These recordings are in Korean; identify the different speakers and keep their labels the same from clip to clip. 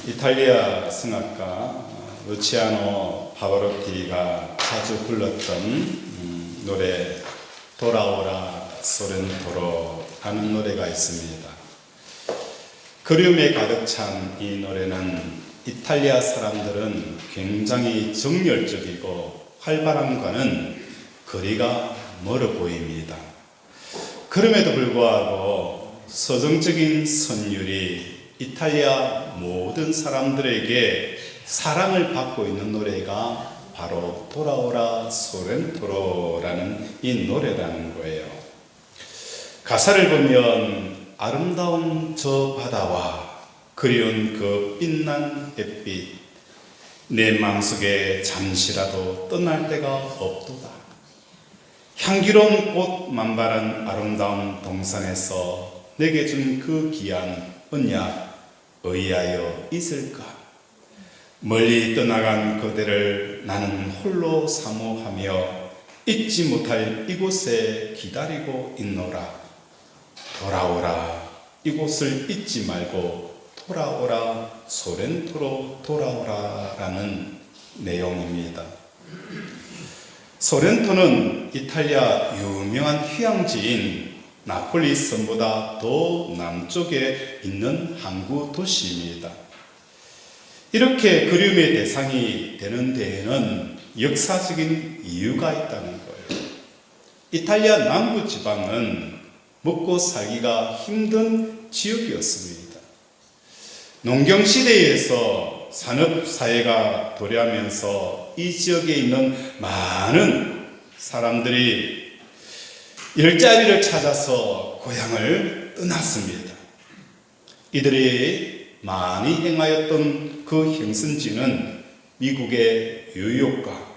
Speaker 1: 이탈리아 성악가 루치아노 파바로티가 자주 불렀던 노래 돌아오라 소렌토로 하는 노래가 있습니다. 그리움에 가득 찬 이 노래는 이탈리아 사람들은 굉장히 정열적이고 활발함과는 거리가 멀어 보입니다. 그럼에도 불구하고 서정적인 선율이 이탈리아 모든 사람들에게 사랑을 받고 있는 노래가 바로 돌아오라 소렌토로라는 이 노래라는 거예요. 가사를 보면 아름다운 저 바다와 그리운 그 빛난 햇빛, 내 마음속에 잠시라도 떠날 데가 없도다. 향기로운 꽃 만발한 아름다운 동산에서 내게 준 그 귀한 언약 의하여 있을까? 멀리 떠나간 그대를 나는 홀로 사모하며 잊지 못할 이곳에 기다리고 있노라. 돌아오라. 이곳을 잊지 말고 돌아오라. 소렌토로 돌아오라 라는 내용입니다. 소렌토는 이탈리아 유명한 휴양지인 나폴리 섬보다 더 남쪽에 있는 항구 도시입니다. 이렇게 그리움의 대상이 되는 데에는 역사적인 이유가 있다는 거예요. 이탈리아 남부 지방은 먹고 살기가 힘든 지역이었습니다. 농경시대에서 산업사회가 도래하면서 이 지역에 있는 많은 사람들이 일자리를 찾아서 고향을 떠났습니다. 이들이 많이 행하였던 그 행선지는 미국의 뉴욕과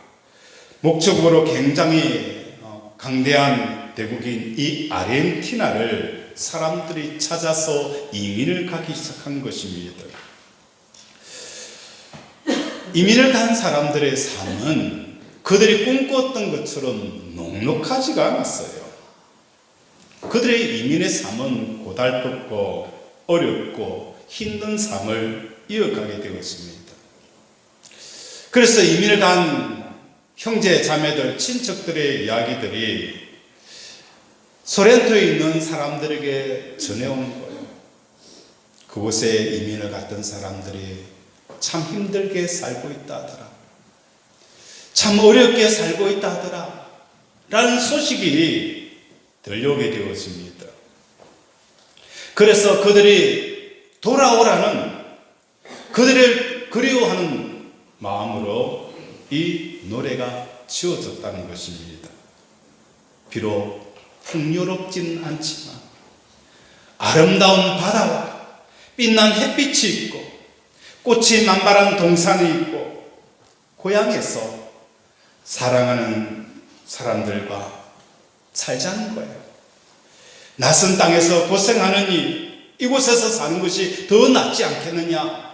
Speaker 1: 목적으로 굉장히 강대한 대국인 이 아르헨티나를 사람들이 찾아서 이민을 가기 시작한 것입니다. 이민을 간 사람들의 삶은 그들이 꿈꿨던 것처럼 녹록하지가 않았어요. 그들의 이민의 삶은 고달팠고 어렵고 힘든 삶을 이어가게 되었습니다. 그래서 이민을 간 형제 자매들 친척들의 이야기들이 소렌토에 있는 사람들에게 전해오는 거예요. 그곳에 이민을 갔던 사람들이 참 힘들게 살고 있다 하더라. 참 어렵게 살고 있다 하더라. 라는 소식이 들려오게 되었습니다. 그래서 그들이 돌아오라는, 그들을 그리워하는 마음으로 이 노래가 지어졌다는 것입니다. 비록 풍요롭진 않지만 아름다운 바다와 빛난 햇빛이 있고 꽃이 만발한 동산이 있고 고향에서 사랑하는 사람들과 살자는 거예요. 낯선 땅에서 고생하느니 이곳에서 사는 것이 더 낫지 않겠느냐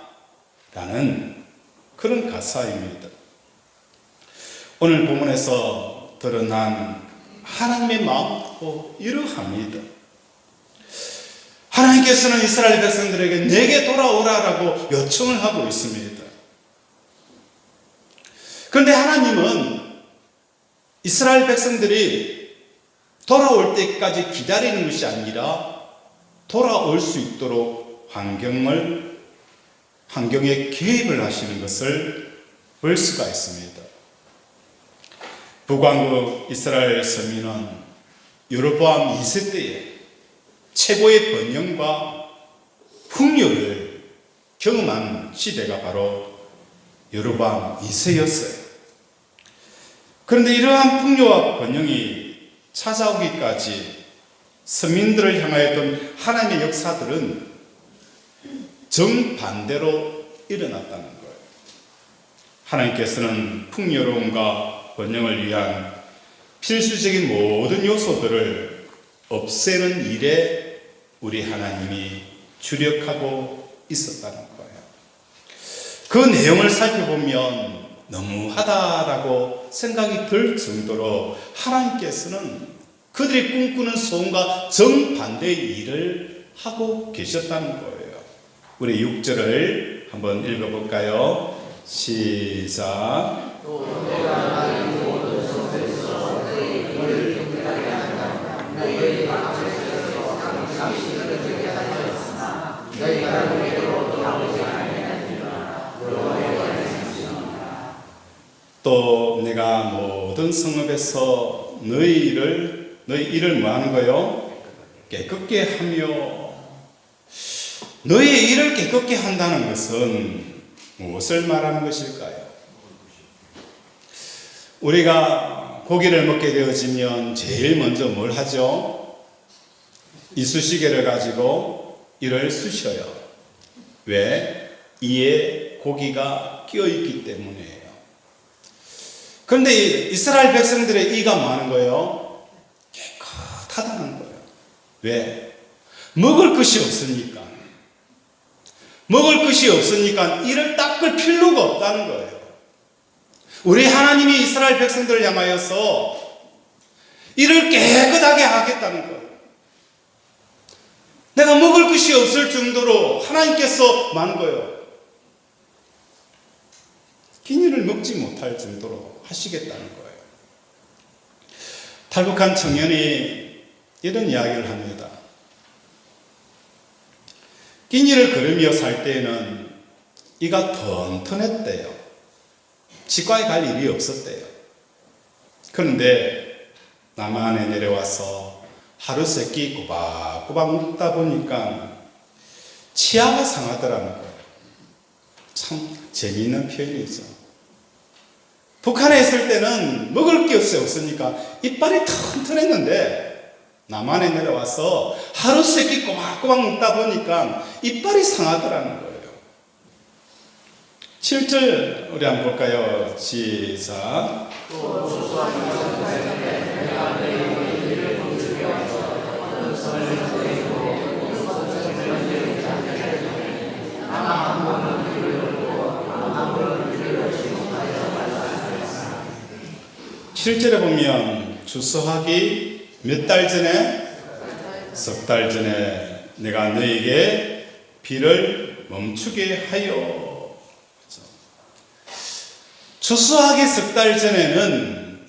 Speaker 1: 라는 그런 가사입니다. 오늘 본문에서 드러난 하나님의 마음도 이러합니다. 하나님께서는 이스라엘 백성들에게 내게 돌아오라라고 요청을 하고 있습니다. 그런데 하나님은 이스라엘 백성들이 돌아올 때까지 기다리는 것이 아니라 돌아올 수 있도록 환경에 개입을 하시는 것을 볼 수가 있습니다. 북왕국 이스라엘 서민은 여로보암 2세 때에 최고의 번영과 풍요를 경험한 시대가 바로 여로보암 2세였어요. 그런데 이러한 풍요와 번영이 찾아오기까지 서민들을 향하였던 하나님의 역사들은 정반대로 일어났다는 거예요. 하나님께서는 풍요로움과 번영을 위한 필수적인 모든 요소들을 없애는 일에 우리 하나님이 주력하고 있었다는 거예요. 그 내용을 살펴보면 너무하다라고 생각이 들 정도로 하나님께서는 그들이 꿈꾸는 소원과 정반대의 일을 하고 계셨다는 거예요. 우리 6절을 한번 읽어볼까요? 시작. 또 내가 모든 성읍에서 너희 일을 뭐 하는 거요? 깨끗게 하며. 너희의 일을 깨끗게 한다는 것은 무엇을 말하는 것일까요? 우리가 고기를 먹게 되어지면 제일 먼저 뭘 하죠? 이쑤시개를 가지고 이를 쑤셔요. 왜? 이에 고기가 끼어있기 때문이에요. 그런데 이스라엘 백성들의 이가 많은 거예요? 깨끗하다는 거예요. 왜? 먹을 것이 없으니까. 먹을 것이 없으니까 이를 닦을 필요가 없다는 거예요. 우리 하나님이 이스라엘 백성들을 향하여서 이를 깨끗하게 하겠다는 거예요. 내가 먹을 것이 없을 정도로 하나님께서 많은 거예요. 끼니를 먹지 못할 정도로 하시겠다는 거예요. 탈북한 청년이 이런 이야기를 합니다. 끼니를 걸으며 살 때에는 이가 튼튼했대요. 치과에 갈 일이 없었대요. 그런데 남한에 내려와서 하루 세끼 꼬박꼬박 먹다 보니까 치아가 상하더라는 거예요. 참 재미있는 표현이죠. 북한에 있을 때는 먹을 게 없으니까 이빨이 튼튼했는데 남한에 내려와서 하루 세끼 꼬박꼬박 먹다 보니까 이빨이 상하더라는 거예요. 7절 우리 한번 볼까요? 시작. 실제로 보면 추수하기 몇 달 전에? 석 달 전에 내가 너에게 비를 멈추게 하여. 추수하기 석 달 전에는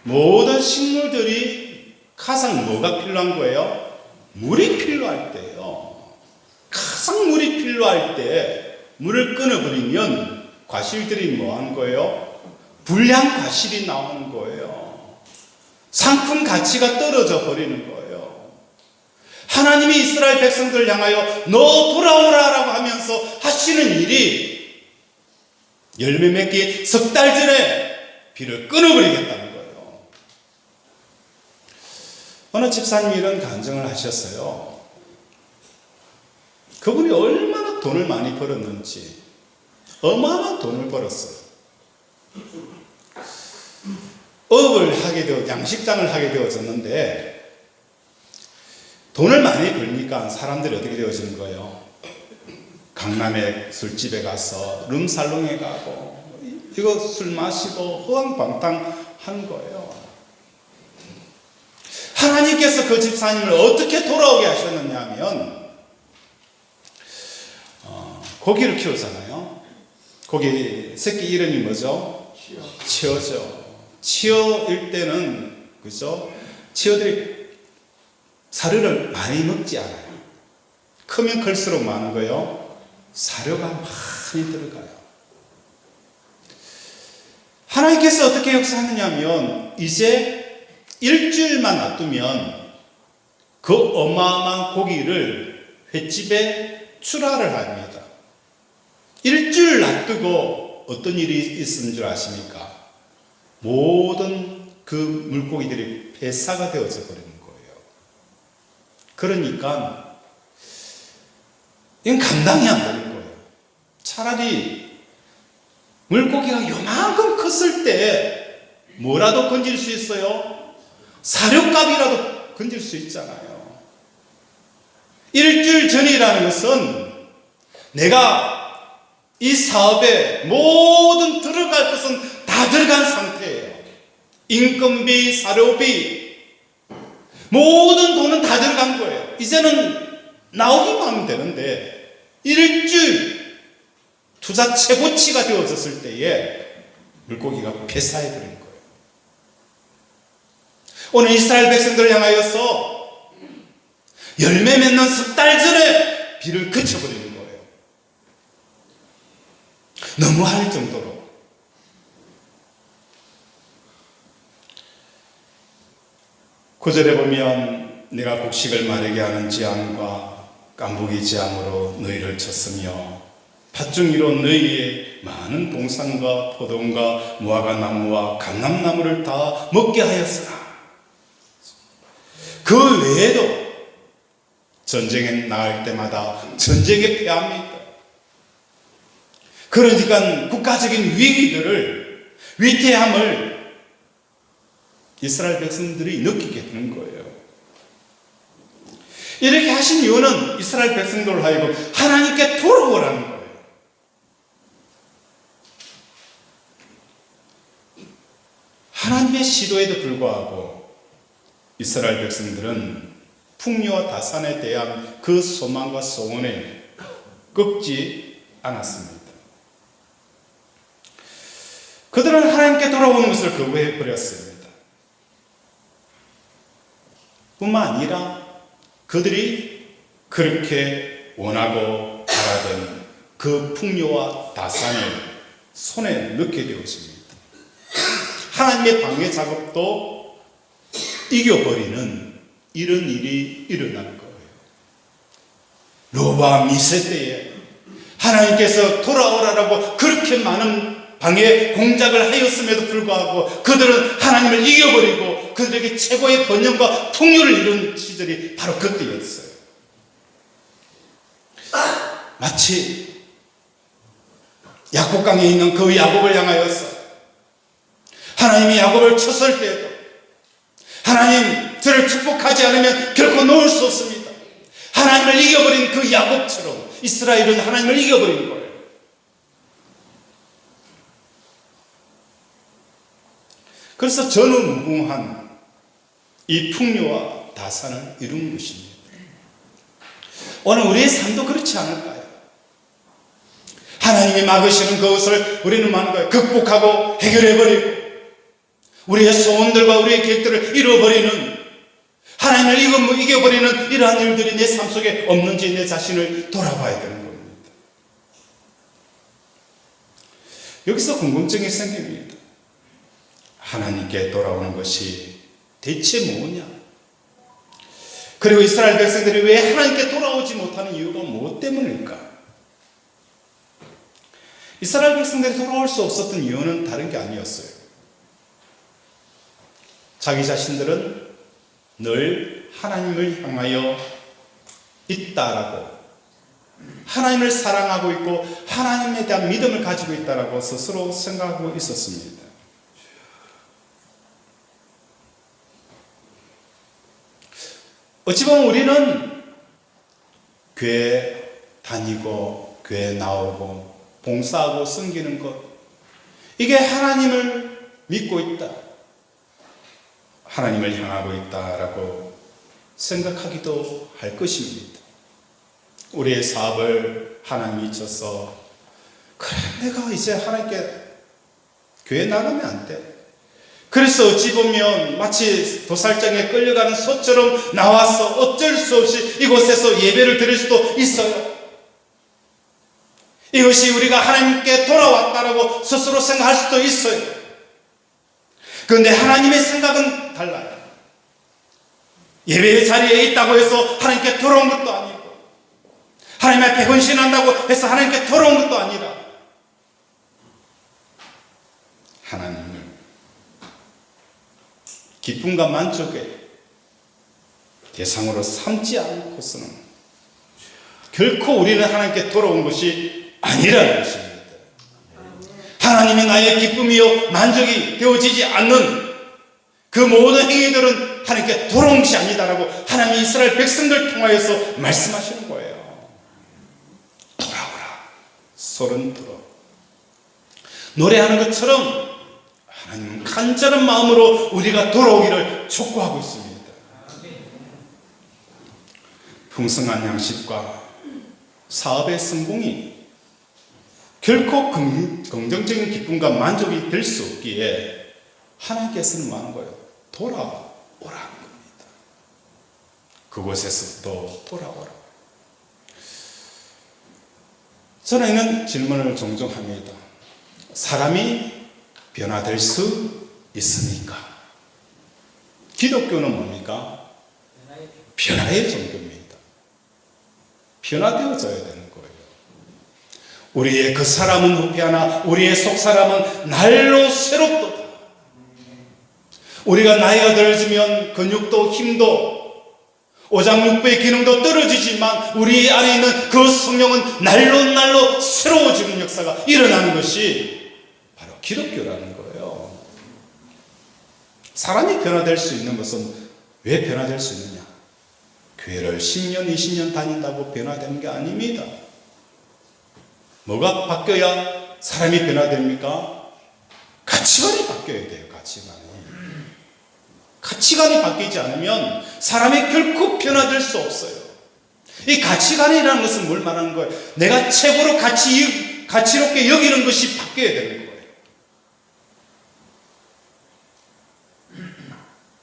Speaker 1: 모든 식물들이 가장 뭐가 필요한 거예요? 물이 필요할 때예요. 가장 물이 필요할 때 물을 끊어버리면 과실들이 뭐 하는 거예요? 불량 과실이 나오는 거예요. 상품 가치가 떨어져 버리는 거예요. 하나님이 이스라엘 백성들을 향하여 너 돌아오라라고 하면서 하시는 일이 열매 맺기 석 달 전에 비를 끊어버리겠다는 거예요. 어느 집사님이 이런 간증을 하셨어요. 그분이 얼마나 돈을 많이 벌었는지 어마어마한 돈을 벌었어요. 업을 하게 되어 양식장을 하게 되어졌는데 돈을 많이 벌니까 사람들이 어떻게 되어지는 거예요? 강남의 술집에 가서 룸살롱에 가고 이거 술 마시고 허황방탕 하는 거예요. 하나님께서 그 집사님을 어떻게 돌아오게 하셨느냐 하면 고기를 키우잖아요. 고기 새끼 이름이 뭐죠? 치어죠. 치어일 때는 그죠? 치어들이 사료를 많이 먹지 않아요. 크면 클수록 많은 거요. 사료가 많이 들어가요. 하나님께서 어떻게 역사하느냐 하면 이제 일주일만 놔두면 그 어마어마한 고기를 횟집에 출하를 합니다. 일주일 놔두고 어떤 일이 있었는 줄 아십니까? 모든 그 물고기들이 폐사가 되어져 버리는 거예요. 그러니까 이건 감당이 안 되는 거예요. 차라리 물고기가 요만큼 컸을 때 뭐라도 건질 수 있어요? 사료값이라도 건질 수 있잖아요. 일주일 전이라는 것은 내가 이 사업에 모든 들어갈 것은 다 들어간 상태예요. 인건비, 사료비, 모든 돈은 다 들어간 거예요. 이제는 나오기만 하면 되는데 일주일 투자 최고치가 되어졌을 때에 물고기가 폐사해버린 거예요. 오늘 이스라엘 백성들을 향하여서 열매 맺는 석 달 전에 비를 그쳐버리는 거예요. 너무할 정도로. 구절에 보면 내가 곡식을 마르게 하는 재앙과 깐부기 재앙으로 너희를 쳤으며 팥중이로 너희의 많은 동산과 포도원과 무화과 나무와 감람나무를 다 먹게 하였으나 그 외에도 전쟁에 나갈 때마다 전쟁에 패합니다. 그러니까 국가적인 위기들을, 위태함을 이스라엘 백성들이 느끼게 되는 거예요. 이렇게 하신 이유는 이스라엘 백성들을 하여금 하나님께 돌아오라는 거예요. 하나님의 시도에도 불구하고 이스라엘 백성들은 풍요와 다산에 대한 그 소망과 소원에 꺾지 않았습니다. 그들은 하나님께 돌아오는 것을 거부해 버렸습니다. 뿐만 아니라 그들이 그렇게 원하고 바라던 그 풍요와 다산을 손에 넣게 되었습니다. 하나님의 방해 작업도 이겨버리는 이런 일이 일어나는 거예요. 노바 미세 때에 하나님께서 돌아오라라고 그렇게 많은 방해 공작을 하였음에도 불구하고 그들은 하나님을 이겨버리고 그들에게 최고의 번영과 풍요를 이룬 시절이 바로 그때였어요. 마치 야곱강에 있는 그 야곱을 향하여서 하나님이 야곱을 쳤을 때에도 하나님 저를 축복하지 않으면 결코 놓을 수 없습니다. 하나님을 이겨버린 그 야곱처럼 이스라엘은 하나님을 이겨버린 거예요. 그래서 전후무궁한 이 풍요와 다산을 이룬 것입니다. 오늘 우리의 삶도 그렇지 않을까요? 하나님이 막으시는 그것을 우리는 많은 거예요. 극복하고 해결해버리고 우리의 소원들과 우리의 계획들을 이뤄버리는, 하나님을 이겨버리는 이러한 일들이 내 삶 속에 없는지 내 자신을 돌아봐야 되는 겁니다. 여기서 궁금증이 생깁니다. 하나님께 돌아오는 것이 대체 뭐냐? 그리고 이스라엘 백성들이 왜 하나님께 돌아오지 못하는 이유가 무엇 때문일까? 이스라엘 백성들이 돌아올 수 없었던 이유는 다른 게 아니었어요. 자기 자신들은 늘 하나님을 향하여 있다라고, 하나님을 사랑하고 있고 하나님에 대한 믿음을 가지고 있다라고 스스로 생각하고 있었습니다. 어찌 보면 우리는 교회 다니고 교회 나오고 봉사하고 섬기는 것, 이게 하나님을 믿고 있다, 하나님을 향하고 있다라고 생각하기도 할 것입니다. 우리의 사업을 하나님이 있어서 그래 내가 이제 하나님께 교회 나가면 안 돼. 그래서 어찌 보면 마치 도살장에 끌려가는 소처럼 나와서 어쩔 수 없이 이곳에서 예배를 드릴 수도 있어요. 이것이 우리가 하나님께 돌아왔다라고 스스로 생각할 수도 있어요. 그런데 하나님의 생각은 달라요. 예배의 자리에 있다고 해서 하나님께 돌아온 것도 아니고, 하나님 앞에 헌신한다고 해서 하나님께 돌아온 것도 아니라, 하나님을 기쁨과 만족의 대상으로 삼지 않고서는 결코 우리는 하나님께 돌아온 것이 아니라는 것입니다. 하나님이 나의 기쁨이요 만족이 되어지지 않는 그 모든 행위들은 하나님께 돌아온 것이 아니다라고 하나님이 이스라엘 백성들 통하여서 말씀하시는 거예요. 돌아오라, 소른 들어. 노래하는 것처럼 하나님은 간절한 마음으로 우리가 돌아오기를 촉구하고 있습니다. 풍성한 양식과 사업의 성공이 결코 긍정적인 기쁨과 만족이 될 수 없기에 하나님께서는 뭐하는 거예요? 돌아오라는 겁니다. 그곳에서부터 돌아오라. 저는 이런 질문을 종종 합니다. 사람이 변화될 수 있습니까? 기독교는 뭡니까? 변화의 종교입니다. 변화되어져야 되는 거예요. 우리의 그 사람은 후패하나 우리의 속 사람은 날로 새롭도다. 우리가 나이가 들어지면 근육도 힘도 오장육부의 기능도 떨어지지만 우리 안에 있는 그 성령은 날로 새로워지는 역사가 일어나는 것이 바로 기독교라는 거예요. 사람이 변화될 수 있는 것은 왜 변화될 수 있느냐? 교회를 10년, 20년 다닌다고 변화되는 게 아닙니다. 뭐가 바뀌어야 사람이 변화됩니까? 가치관이 바뀌어야 돼요. 가치관이 바뀌지 않으면 사람이 결코 변화될 수 없어요. 이 가치관이라는 것은 뭘 말하는 거예요? 내가 최고로 가치롭게 여기는 것이 바뀌어야 되는 거예요.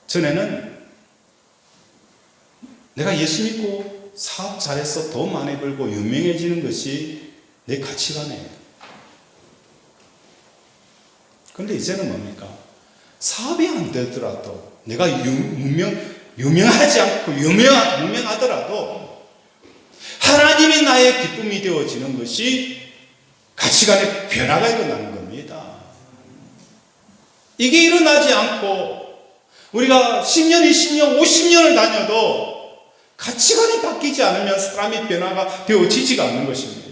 Speaker 1: 전에는 내가 예수 믿고 사업 잘해서 돈 많이 벌고 유명해지는 것이 내 가치관이에요. 그런데 이제는 뭡니까? 사업이 안 되더라도 내가 유명하지 않고 유명하더라도 하나님이 나의 기쁨이 되어지는 것이 가치관의 변화가 일어나는 겁니다. 이게 일어나지 않고 우리가 10년, 20년, 50년을 다녀도 가치관이 바뀌지 않으면 사람이 변화가 되어지지가 않는 것입니다.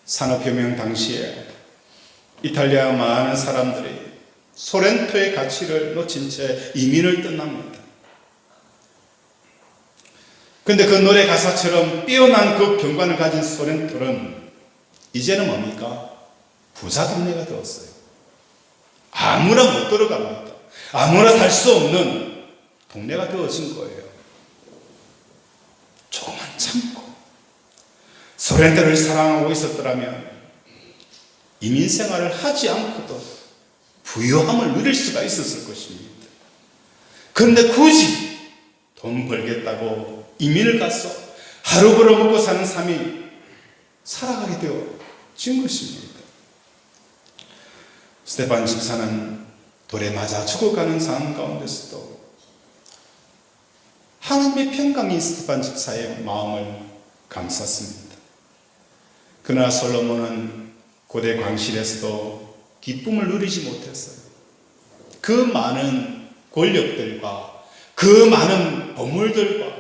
Speaker 1: 산업혁명 당시에 이탈리아 많은 사람들이 소렌토의 가치를 놓친 채 이민을 떠납니다. 그런데 그 노래 가사처럼 뛰어난 그 경관을 가진 소렌토는 이제는 뭡니까? 부자 동네가 되었어요. 아무나 못 들어갑니다. 아무나 살 수 없는 동네가 되어진 거예요. 조금만 참고 소렌토를 사랑하고 있었더라면 이민 생활을 하지 않고도 부유함을 누릴 수가 있었을 것입니다. 그런데 굳이 돈 벌겠다고 이민을 가서 하루 벌어먹고 사는 삶이 살아가게 되어진 것입니다. 스테판 집사는 돌에 맞아 죽어가는 상황 가운데서도 하나님의 평강이 스테판 집사의 마음을 감쌌습니다. 그러나 솔로몬은 고대 광실에서도 기쁨을 누리지 못했어요. 그 많은 권력들과 그 많은 보물들과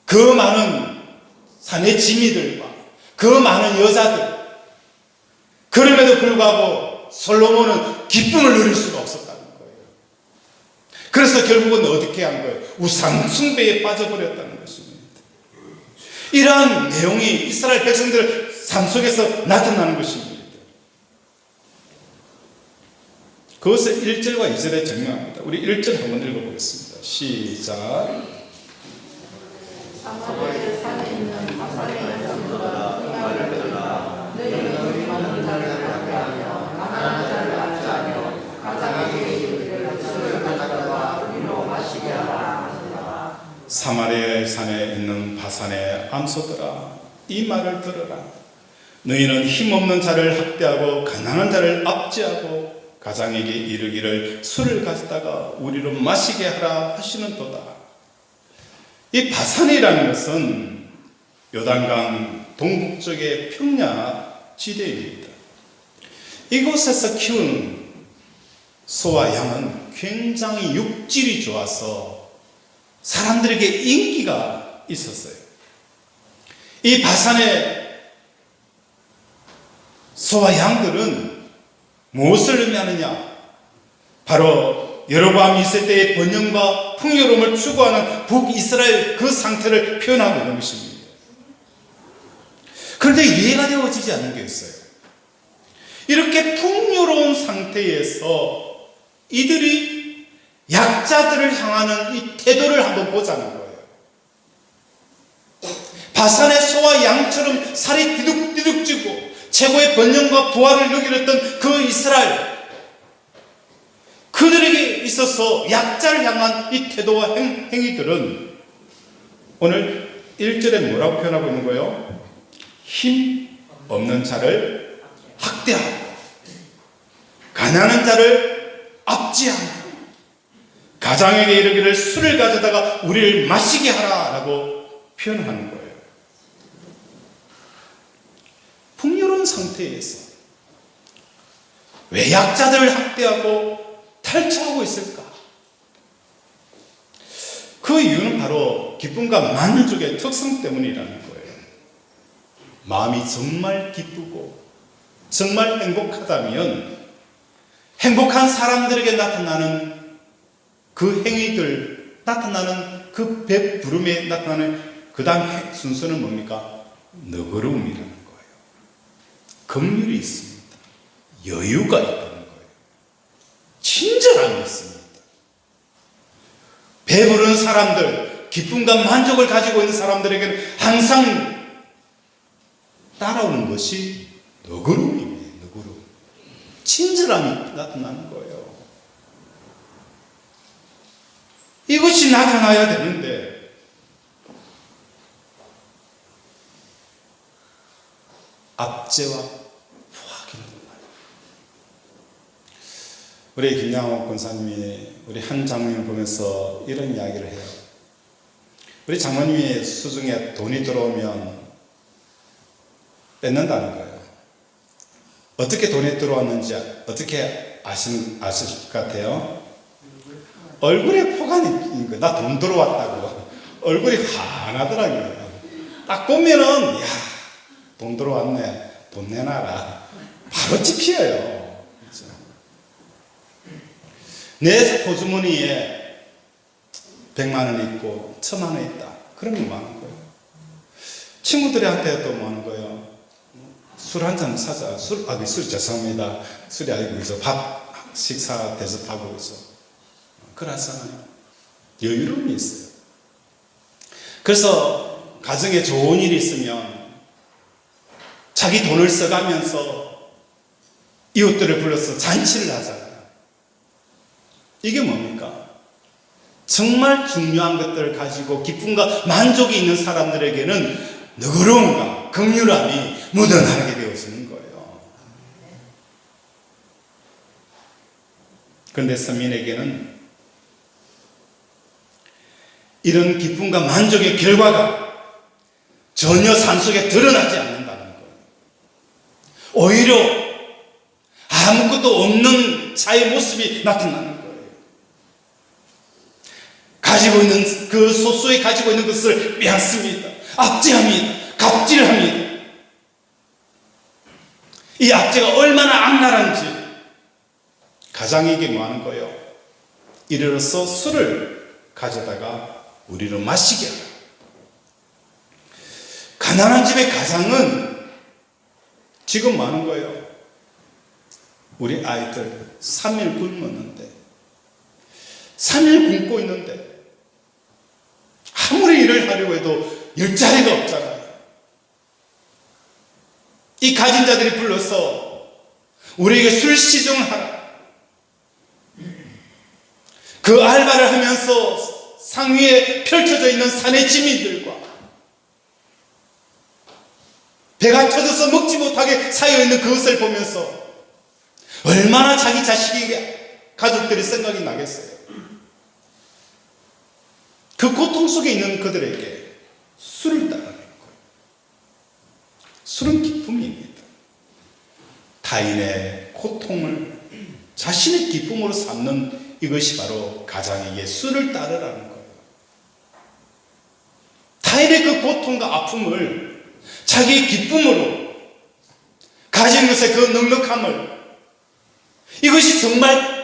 Speaker 1: 그 많은 산의 지미들과 그 많은 여자들, 그럼에도 불구하고 솔로몬은 기쁨을 누릴 수가 없었다는 거예요. 그래서 결국은 어떻게 한 거예요? 우상 숭배에 빠져버렸다는 것입니다. 이러한 내용이 이스라엘 백성들 삶 속에서 나타나는 것입니다. 그것을 1절과 2절에 정리합니다. 우리 1절 한번 읽어보겠습니다. 시작.
Speaker 2: 사마리아 산에 있는 바산의 여종들아 말을 들으라. 너희는 많은 자를 낳게 하며 가난한 자를 낳지 하며 가장에게 이르기를 술을 가져다가 우리로 마시게 하라.
Speaker 1: 사마리아 산에 있는 바산의 암소들아 이 말을 들으라. 너희는 힘없는 자를 학대하고 가난한 자를 압제하고 가장에게 이르기를 술을 가져다가 우리로 마시게 하라 하시는도다. 이 바산이라는 것은 요단강 동북쪽의 평야 지대입니다. 이곳에서 키운 소와 양은 굉장히 육질이 좋아서 사람들에게 인기가 있었어요. 이 바산의 소와 양들은 무엇을 의미하느냐? 바로 여로보암 2세 때의 번영과 풍요로움을 추구하는 북이스라엘 그 상태를 표현하고 있는 것입니다. 그런데 이해가 되어지지 않는 게 있어요. 이렇게 풍요로운 상태에서 이들이 약자들을 향하는 이 태도를 한번 보자는 거예요. 바산의 소와 양처럼 살이 디둑디둑 찌고 최고의 번영과 부활을 누리던 그 이스라엘, 그들에게 있어서 약자를 향한 이 태도와 행위들은 오늘 1절에 뭐라고 표현하고 있는 거예요? 힘 없는 자를 학대하고 가난한 자를 압제하고 가장에게 이르기를 술을 가져다가 우리를 마시게 하라라고 표현하는 거예요. 풍요로운 상태에서 왜 약자들을 학대하고 탈취하고 있을까? 그 이유는 바로 기쁨과 만족의 특성 때문이라는 거예요. 마음이 정말 기쁘고 정말 행복하다면 행복한 사람들에게 나타나는 그 행위들, 나타나는 그 배부름에 나타나는 그 다음 순서는 뭡니까? 너그러움이라는 거예요. 긍휼이 있습니다. 여유가 있다는 거예요. 친절함이 있습니다. 배부른 사람들, 기쁨과 만족을 가지고 있는 사람들에게는 항상 따라오는 것이 너그러움입니다. 너그러움. 친절함이 나타나는 거예요. 이것이 나타나야 되는데 압제와 포악이라는 말이에요. 우리 김양옥 권사님이 우리 한 장면을 보면서 이런 이야기를 해요. 우리 장모님이 수중에 돈이 들어오면 뺏는다는 거예요. 어떻게 돈이 들어왔는지 어떻게 아실 것 같아요? 얼굴에 포관이 있는 거예요. 나 돈 들어왔다고. 얼굴이 환하더라고요. 딱 보면은 야, 돈 들어왔네. 돈 내놔라. 바로 찝혀요. 그렇죠? 내 호주머니에 100만 원 있고 1000만 원 있다. 그런 게 많은 거예요. 친구들한테 또 뭐 하는 거예요? 술 한 잔 사자. 술 죄송합니다. 술이 아니고 그죠? 밥 식사 대접하고 그죠? 그러잖아요. 여유로움이 있어요. 그래서 가정에 좋은 일이 있으면 자기 돈을 써가면서 이웃들을 불러서 잔치를 하잖아요. 이게 뭡니까? 정말 중요한 것들을 가지고 기쁨과 만족이 있는 사람들에게는 너그러움과 긍휼함이 묻어나게 되어지는 거예요. 그런데 서민에게는 이런 기쁨과 만족의 결과가 전혀 삶 속에 드러나지 않는다는 거예요. 오히려 아무것도 없는 자의 모습이 나타나는 거예요. 가지고 있는 그 소수에 가지고 있는 것을 빼앗습니다. 압제합니다. 갑질합니다. 이 압제가 얼마나 악랄한지 가장에게 뭐 하는 거예요? 이르러서 술을 가져다가 우리로 마시게 하라. 가난한 집의 가장은 지금 뭐 하는 거예요? 우리 아이들 3일 굶었는데 3일 굶고 있는데 아무리 일을 하려고 해도 일자리가 없잖아요. 이 가진 자들이 불러서 우리에게 술 시중을 하라. 그 알바를 하면서 상위에 펼쳐져 있는 사내 지민들과 배가 터져서 먹지 못하게 쌓여있는 그것을 보면서 얼마나 자기 자식에게 가족들이 생각이 나겠어요. 그 고통 속에 있는 그들에게 술을 따라내는 거예요. 술은 기쁨입니다. 타인의 고통을 자신의 기쁨으로 삼는 이것이 바로 가장에게 술을 따르라는 거예요. 타인의 그 고통과 아픔을 자기의 기쁨으로 가진 것의 그 넉넉함을, 이것이 정말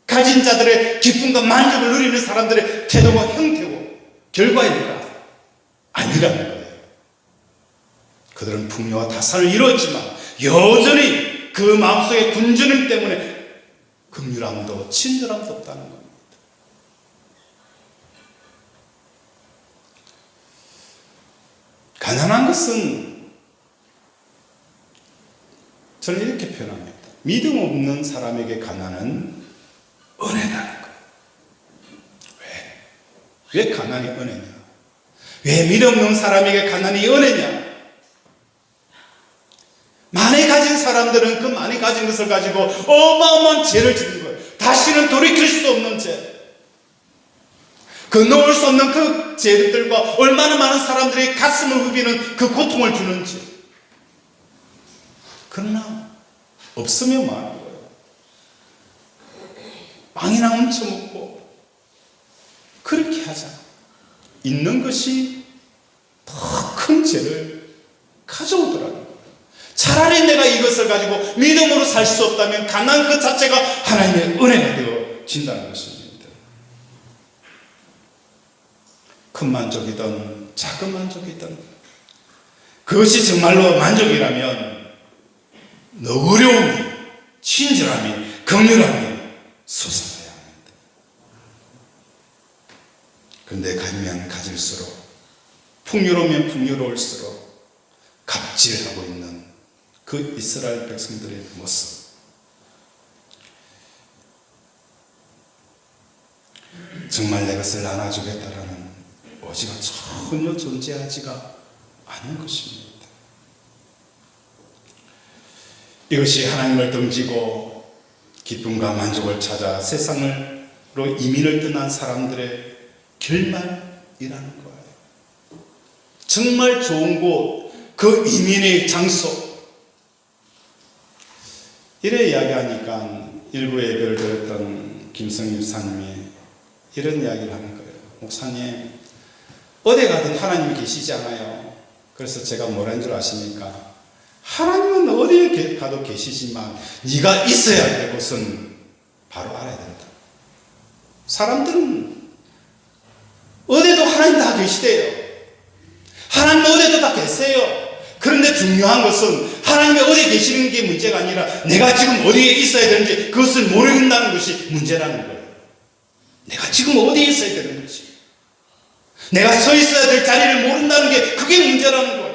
Speaker 1: 가진 자들의 기쁨과 만족을 누리는 사람들의 태도와 형태고 결과일까? 아니라는 거예요. 그들은 풍요와 다산을 이뤘지만 여전히 그 마음속에 굶주림 때문에 긍휼함도 친절함도 없다는 겁니다. 가난한 것은 저는 이렇게 표현합니다. 믿음 없는 사람에게 가난은 은혜다는 거예요. 왜 가난이 은혜냐? 왜 믿음 없는 사람에게 가난이 은혜냐? 많이 가진 사람들은 그 많이 가진 것을 가지고 어마어마한 죄를 짓는 거예요. 다시는 돌이킬 수 없는 죄. 그 놓을 수 없는 그 죄들과 얼마나 많은 사람들의 가슴을 후비는 그 고통을 주는지. 그러나 없으면 많은 거예요. 빵이나 훔쳐먹고 그렇게 하자. 있는 것이 더 큰 죄를 가져오더라는 거예요. 차라리 내가 이것을 가지고 믿음으로 살 수 없다면 가난 그 자체가 하나님의 은혜가 되어진다는 것입니다. 큰 만족이든 작은 만족이든 그것이 정말로 만족이라면 너그러움이, 친절함이, 긍휼함이 솟아나야 합니다. 그런데 가지면 가질수록, 풍요로우면 풍요로울수록 갑질하고 있는 그 이스라엘 백성들의 모습, 정말 내 것을 나눠주겠다라는 의지가 전혀 존재하지가 않은 것입니다. 이것이 하나님을 등지고 기쁨과 만족을 찾아 세상으로 이민을 떠난 사람들의 결말이라는 거예요. 정말 좋은 곳, 그 이민의 장소. 이래 이야기하니까 일부 예배를 들었던 김성희 목사님이 이런 이야기를 하는 거예요. 목사님, 어디 가든 하나님이 계시지 않아요. 그래서 제가 뭐라는 줄 아십니까? 하나님은 어디에 가도 계시지만 네가 있어야 할 곳은 바로 알아야 된다. 사람들은 어디도 하나님 다 계시대요. 하나님 어디도 다 계세요. 그런데 중요한 것은 하나님이 어디에 계시는 게 문제가 아니라 내가 지금 어디에 있어야 되는지 그것을 모른다는 것이 문제라는 거예요. 내가 지금 어디에 있어야 되는 것이, 내가 서 있어야 될 자리를 모른다는 게 그게 문제라는 거예요.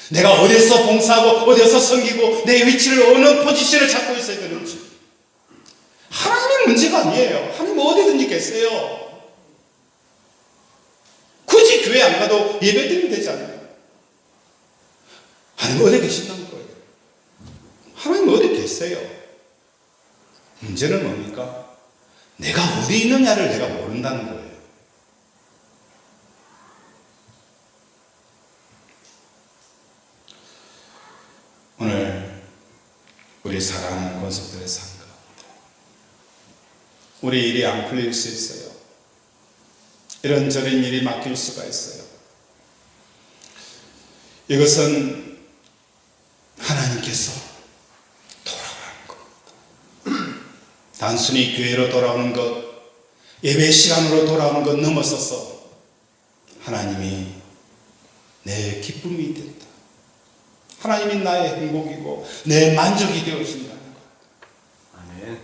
Speaker 1: 내가 어디서 봉사하고 어디서 섬기고 내 위치를 어느 포지션을 잡고 있어야 되는지. 하나님의 문제가 아니에요. 하나님 어디든지 계세요. 굳이 교회 안 가도 예배드리면 되지 않아요? 하나님 어디 계신다는 거예요. 하나님 어디 계세요? 문제는 뭡니까? 내가 어디 있느냐를 내가 모른다는 거예요. 오늘 우리 사랑하는 권속들의 삶 가운데 우리 일이 안 풀릴 수 있어요. 이런저런 일이 막힐 수가 있어요. 이것은 하나님께서 돌아오라는 겁니다. 단순히 교회로 돌아오는 것, 예배 시간으로 돌아오는 것 넘어서서 하나님이 내 기쁨이 된다. 하나님이 나의 행복이고 내 만족이 되어진다는 것.
Speaker 2: 아멘.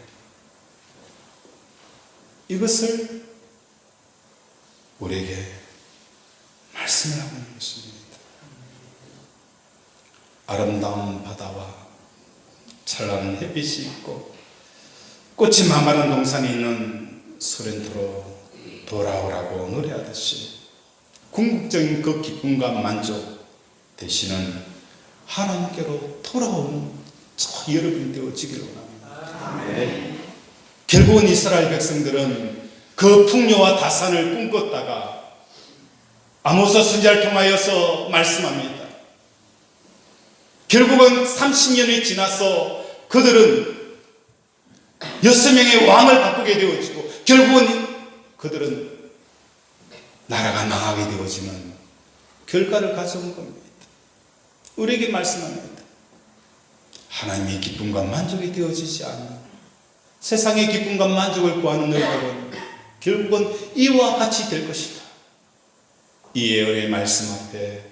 Speaker 1: 이것을 우리에게 말씀을 하고 있는 것입니다. 아름다운 바다와 찬란한 햇빛이 있고 꽃이 만만한 동산이 있는 소렌토로 돌아오라고 노래하듯이 궁극적인 그 기쁨과 만족 되시는 하나님께로 돌아오는 저 여러분이 되어지기를 원합니다.
Speaker 2: 아멘.
Speaker 1: 결국은 이스라엘 백성들은 그 풍요와 다산을 꿈꿨다가 아모스 선지자를 통하여서 말씀합니다. 결국은 30년이 지나서 그들은 6명의 왕을 바꾸게 되어지고 결국은 그들은 나라가 망하게 되어지는 결과를 가져온 겁니다. 우리에게 말씀합니다. 하나님의 기쁨과 만족이 되어지지 않는 세상의 기쁨과 만족을 구하는 너희들은 결국은 이와 같이 될 것이다. 이 예언의 말씀 앞에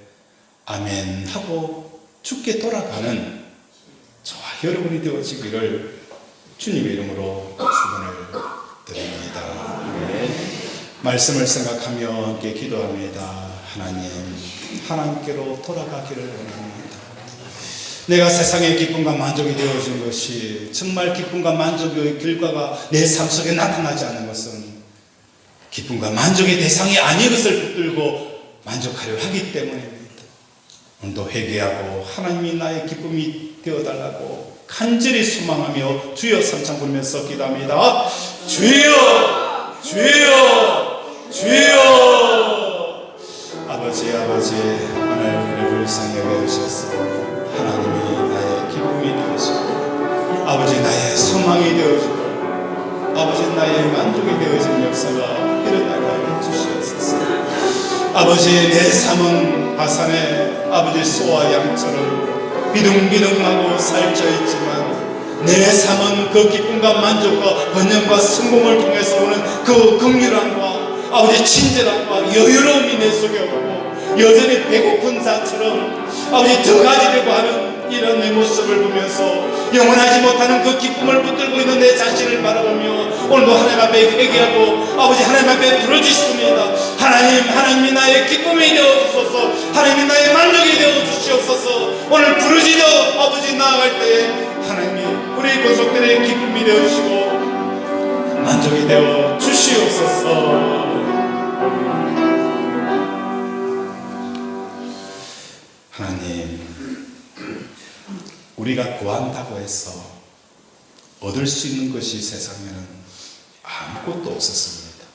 Speaker 1: 아멘 하고 죽게 돌아가는 저와 여러분이 되어지기를 주님의 이름으로 축원을 드립니다. 말씀을 생각하며 함께 기도합니다. 하나님께로 돌아가기를 원합니다. 내가 세상의 기쁨과 만족이 되어진 것이 정말 기쁨과 만족의 결과가 내 삶 속에 나타나지 않는 것은 기쁨과 만족의 대상이 아닌 것을 붙들고 만족하려 하기 때문입니다. 오늘도 회개하고 하나님이 나의 기쁨이 되어달라고 간절히 소망하며 주여 삼창 부르면서 기도합니다. 주여! 주여! 주여! 아버지 오늘 우리를 불쌍히 여겨주셔서 하나님이 나의 기쁨이 되어지고 아버지 나의 소망이 되어지고 아버지 나의 만족이 되어진 역사가 일어나게 하여 주시옵소서. 아버지 내 삶은 바산에 아버지 소와 양처럼 비둥비둥하고 살쪄있지만 내 삶은 그 기쁨과 만족과 번영과 성공을 통해서 오는 그 긍휼함과 아버지 친절함과 여유로움이 내 속에 오고 여전히 배고픈 자처럼 아버지 더 가지려고 하는 이런 내 모습을 보면서 영원하지 못하는 그 기쁨을 붙들고 있는 내 자신을 바라보며 오늘도 하나님 앞에 회개하고 아버지 하나님 앞에 부르짖습니다. 하나님이 나의 기쁨이 되어주소서. 하나님이 나의 만족이 되어주시옵소서. 오늘 부르짖어 아버지 나아갈 때에 하나님이 우리 권속들의 기쁨이 되어주시고 만족이 되어 주시옵소서. 하나님, 우리가 구한다고 해서 얻을 수 있는 것이 세상에는 아무것도 없었습니다.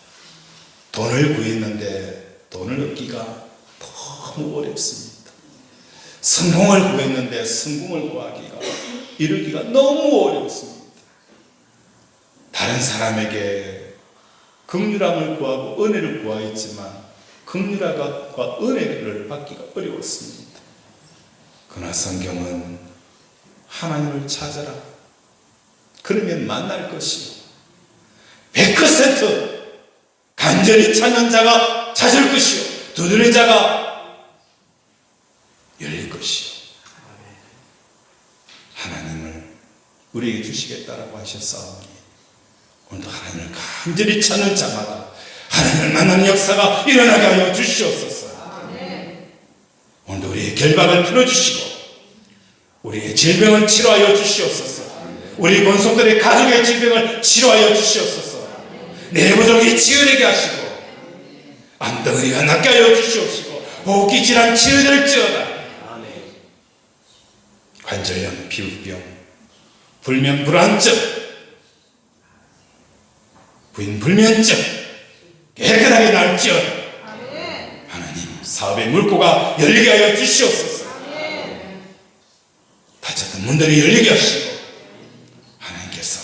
Speaker 1: 돈을 구했는데 돈을 얻기가 너무 어렵습니다. 성공을 구했는데 성공을 구하기가 이루기가 너무 어렵습니다. 다른 사람에게 긍휼함을 구하고 은혜를 구하였지만 긍휼함과 은혜를 받기가 어려웠습니다. 그러나 성경은 하나님을 찾아라. 그러면 만날 것이요 100% 간절히 찾는 자가 찾을 것이요 두드리는 자가 열릴 것이요. 하나님을 우리에게 주시겠다라고 하셨사오니 오늘도 하나님을 간절히 찾는 자마다 하나님을 만나는 역사가 일어나게 하여 주시옵소서. 오늘도 우리의 결박을 풀어주시고 우리의 질병을 치료하여 주시옵소서. 우리 권속들의 가족의 질병을 치료하여 주시옵소서. 내부종이 치유되게 하시고 암덩어리가 낫게 하여 주시옵시고 호흡기 질환 치유될지어다. 관절염, 피부병, 불면 불안증, 부인불면증 깨끗하게 날지어다. 하나님 사업의 물꼬가 열리게 하여 주시옵소서. 닫혔던 문들이 열리게 하시고 하나님께서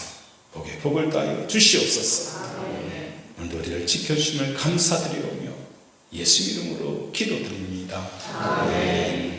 Speaker 1: 복에 복을 더하여 주시옵소서. 오늘도 우리를 지켜주심을 감사드리오며 예수 이름으로 기도드립니다. 아멘.